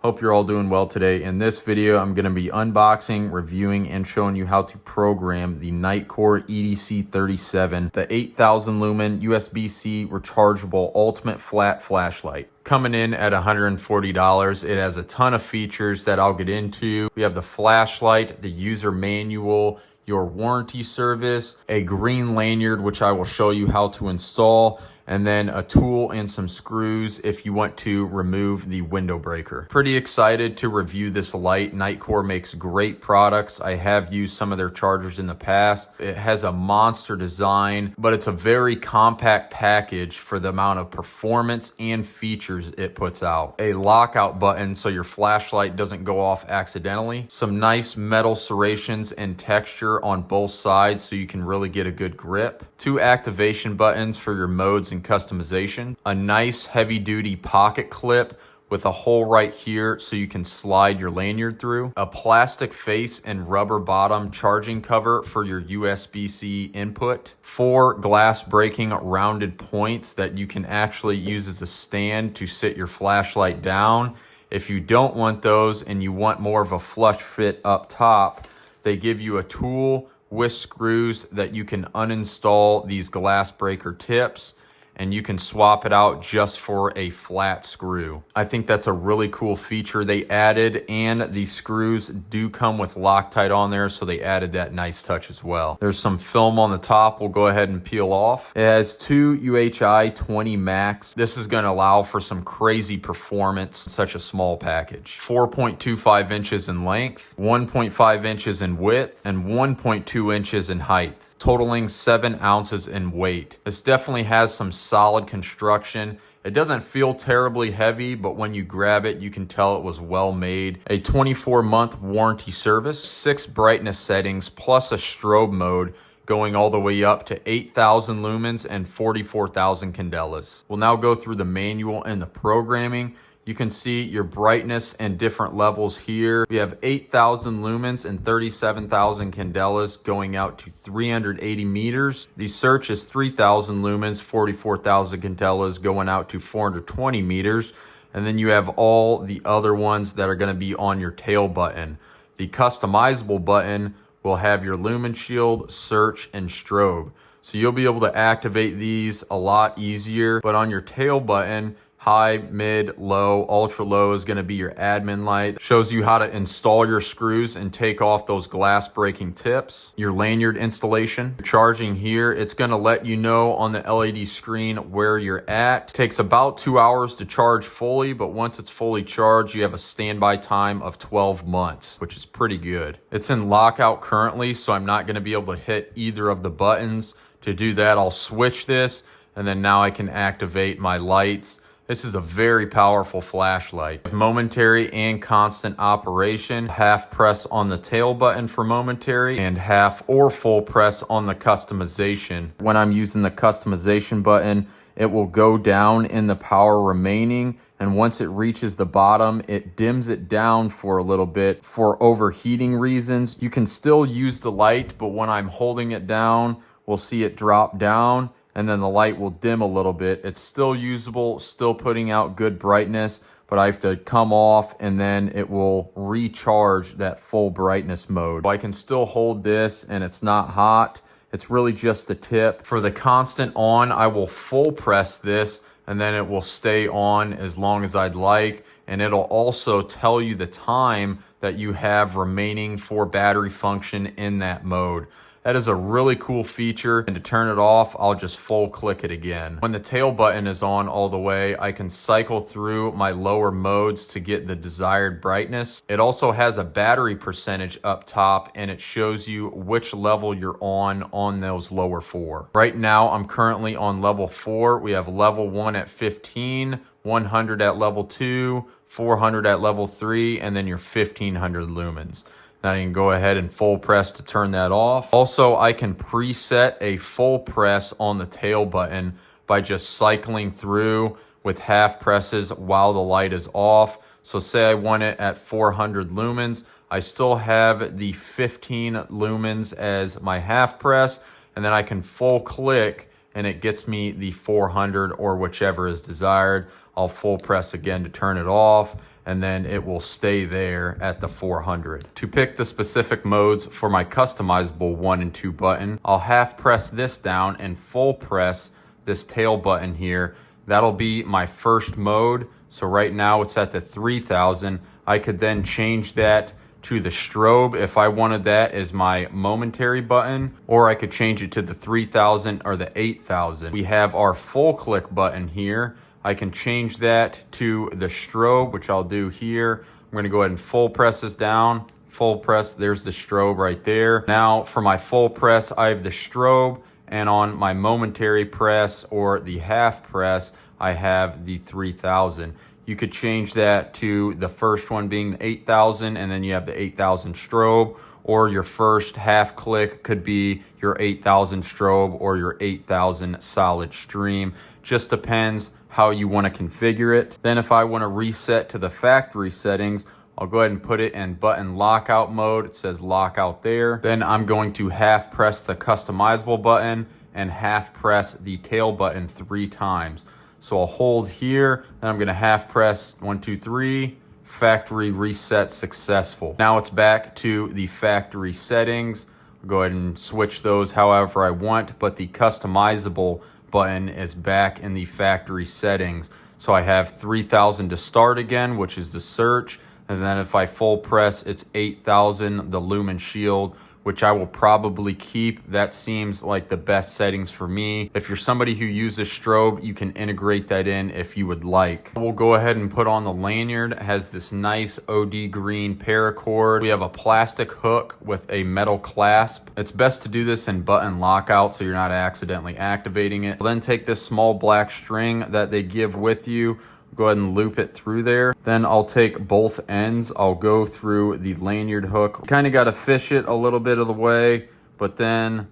Hope you're all doing well today. In this video, I'm going to be unboxing, reviewing, and showing you how to program the Nitecore EDC37, the 8000 lumen USB-C rechargeable ultimate flat flashlight. Coming in at $140. It has a ton of features that I'll get into. We have the flashlight, the user manual, your warranty service, a green lanyard, which I will show you how to install, and then a tool and some screws if you want to remove the window breaker. Pretty excited to review this light. Nitecore makes great products. I have used some of their chargers in the past. It has a monster design, but it's a very compact package for the amount of performance and features it puts out. A lockout button so your flashlight doesn't go off accidentally. Some nice metal serrations and texture on both sides so you can really get a good grip. 2 activation buttons for your modes and customization. A nice heavy duty pocket clip with a hole right here so you can slide your lanyard through. A plastic face and rubber bottom charging cover for your USB-C input. 4 glass breaking rounded points that you can actually use as a stand to sit your flashlight down. If you don't want those and you want more of a flush fit up top, they give you a tool with screws that you can uninstall these glass breaker tips, and you can swap it out just for a flat screw. I think that's a really cool feature they added, and the screws do come with Loctite on there, so they added that nice touch as well. There's some film on the top we'll go ahead and peel off. It has 2 UHI 20 Max. This is gonna allow for some crazy performance in such a small package. 4.25 inches in length, 1.5 inches in width, and 1.2 inches in height, totaling 7 ounces in weight. This definitely has some solid construction. It doesn't feel terribly heavy, but when you grab it, you can tell it was well made. A 24-month warranty service, 6 brightness settings, plus a strobe mode going all the way up to 8,000 lumens and 44,000 candelas. We'll now go through the manual and the programming. You can see your brightness and different levels here. We have 8,000 lumens and 37,000 candelas going out to 380 meters. The search is 3,000 lumens, 44,000 candelas going out to 420 meters. And then you have all the other ones that are going to be on your tail button. The customizable button will have your lumen shield, search, and strobe. So you'll be able to activate these a lot easier. But on your tail button, high, mid, low, ultra low is going to be your admin light. Shows you how to install your screws and take off those glass breaking tips. Your lanyard installation. Charging here, it's going to let you know on the LED screen where you're at. Takes about 2 hours to charge fully, but once it's fully charged, you have a standby time of 12 months, which is pretty good. It's in lockout currently, so I'm not going to be able to hit either of the buttons. To do that, I'll switch this, and then now I can activate my lights. This is a very powerful flashlight. Momentary and constant operation. Half press on the tail button for momentary and half or full press on the customization. When I'm using the customization button, it will go down in the power remaining, and once it reaches the bottom, it dims it down for a little bit for overheating reasons. You can still use the light, but when I'm holding it down, we'll see it drop down, and then the light will dim a little bit. It's still usable, still putting out good brightness, but I have to come off and then it will recharge that full brightness mode. I can still hold this and it's not hot. It's really just the tip. For the constant on, I will full press this and then it will stay on as long as I'd like. And it'll also tell you the time that you have remaining for battery function in that mode. That is a really cool feature, and to turn it off, I'll just full click it again. When the tail button is on all the way, I can cycle through my lower modes to get the desired brightness. It also has a battery percentage up top, and it shows you which level you're on those lower 4. Right now, I'm currently on level 4. We have level 1 at 15, 100 at level 2, 400 at level 3, and then your 1500 lumens. Now you can go ahead and full press to turn that off. Also, I can preset a full press on the tail button by just cycling through with half presses while the light is off. So say I want it at 400 lumens. I still have the 15 lumens as my half press, and then I can full click and it gets me the 400 or whichever is desired. I'll full press again to turn it off. and then it will stay there at the 400. To pick the specific modes for my customizable 1 and 2 button, I'll half press this down and full press this tail button here. That'll be my first mode. So right now it's at the 3000. I could then change that to the strobe if I wanted that as my momentary button, or I could change it to the 3000 or the 8000. We have our full click button here. I can change that to the strobe, which I'll do here. I'm gonna go ahead and full press this down, full press, there's the strobe right there. Now for my full press, I have the strobe, and on my momentary press or the half press, I have the 3000. You could change that to the first one being the 8000, and then you have the 8000 strobe, or your first half click could be your 8000 strobe or your 8000 solid stream. Just depends how you want to configure it. Then if I want to reset to the factory settings, I'll go ahead and put it in button lockout mode. It says lockout there. Then I'm going to half press the customizable button and half press the tail button 3 times. So I'll hold here, then I'm gonna half press 1, 2, 3, factory reset successful. Now it's back to the factory settings. I'll go ahead and switch those however I want, but the customizable button is back in the factory settings. So I have 3000 to start again, which is the search. And then if I full press, it's 8000, the Lumen shield, which I will probably keep. That seems like the best settings for me. If you're somebody who uses strobe, you can integrate that in if you would like. We'll go ahead and put on the lanyard. It has this nice OD green paracord. We have a plastic hook with a metal clasp. It's best to do this in button lockout so you're not accidentally activating it. We'll then take this small black string that they give with you, go ahead and loop it through there. Then I'll take both ends. I'll go through the lanyard hook. Kind of got to fish it a little bit of the way, but then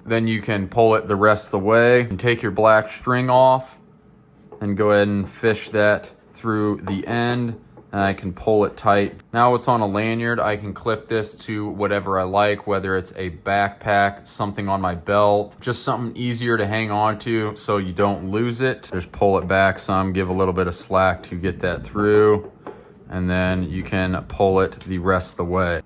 you can pull it the rest of the way and take your black string off and go ahead and fish that through the end. And I can pull it tight. Now it's on a lanyard. I can clip this to whatever I like, whether it's a backpack, something on my belt, just something easier to hang on to so you don't lose it. Just pull it back some, give a little bit of slack to get that through, and then you can pull it the rest of the way.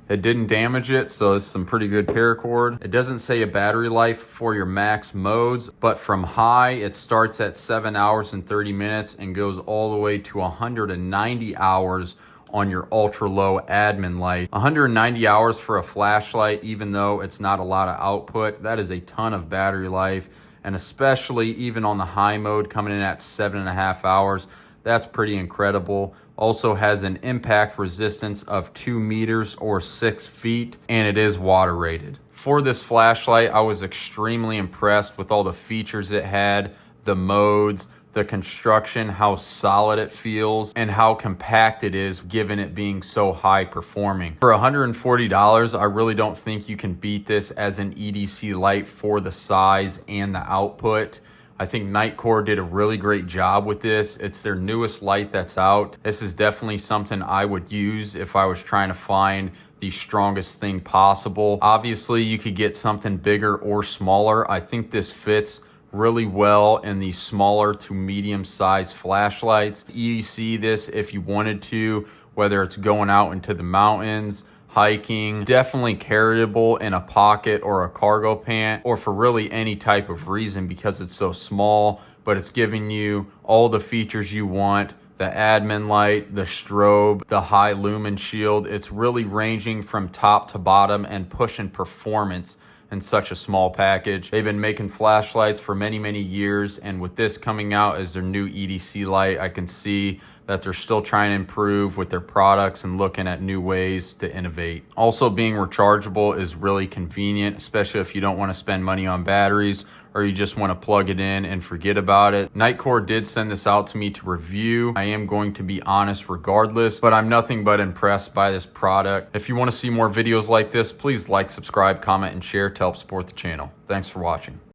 It didn't damage it, so it's some pretty good paracord. It doesn't say a battery life for your max modes, but from high, it starts at 7 hours and 30 minutes and goes all the way to 190 hours on your ultra low admin light. 190 hours for a flashlight, even though it's not a lot of output, that is a ton of battery life. And especially even on the high mode coming in at 7.5 hours, that's pretty incredible. Also has an impact resistance of 2 meters or 6 feet, and it is water rated. For this flashlight, I was extremely impressed with all the features it had, the modes, the construction, how solid it feels, and how compact it is given it being so high performing. For $140, I really don't think you can beat this as an EDC light for the size and the output. I think Nitecore did a really great job with this. It's their newest light that's out. This is definitely something I would use if I was trying to find the strongest thing possible. Obviously, you could get something bigger or smaller. I think this fits really well in the smaller to medium sized flashlights. EDC this if you wanted to, whether it's going out into the mountains, hiking, definitely carryable in a pocket or a cargo pant, or for really any type of reason because it's so small, but it's giving you all the features you want. The admin light, the strobe, the high lumen shield. It's really ranging from top to bottom and pushing performance in such a small package. They've been making flashlights for many, many years, and with this coming out as their new EDC light, I can see that they're still trying to improve with their products and looking at new ways to innovate. Also, being rechargeable is really convenient, especially if you don't want to spend money on batteries or you just want to plug it in and forget about it. Nitecore did send this out to me to review. I am going to be honest regardless, but I'm nothing but impressed by this product. If you want to see more videos like this, please like, subscribe, comment, and share to help support the channel. Thanks for watching.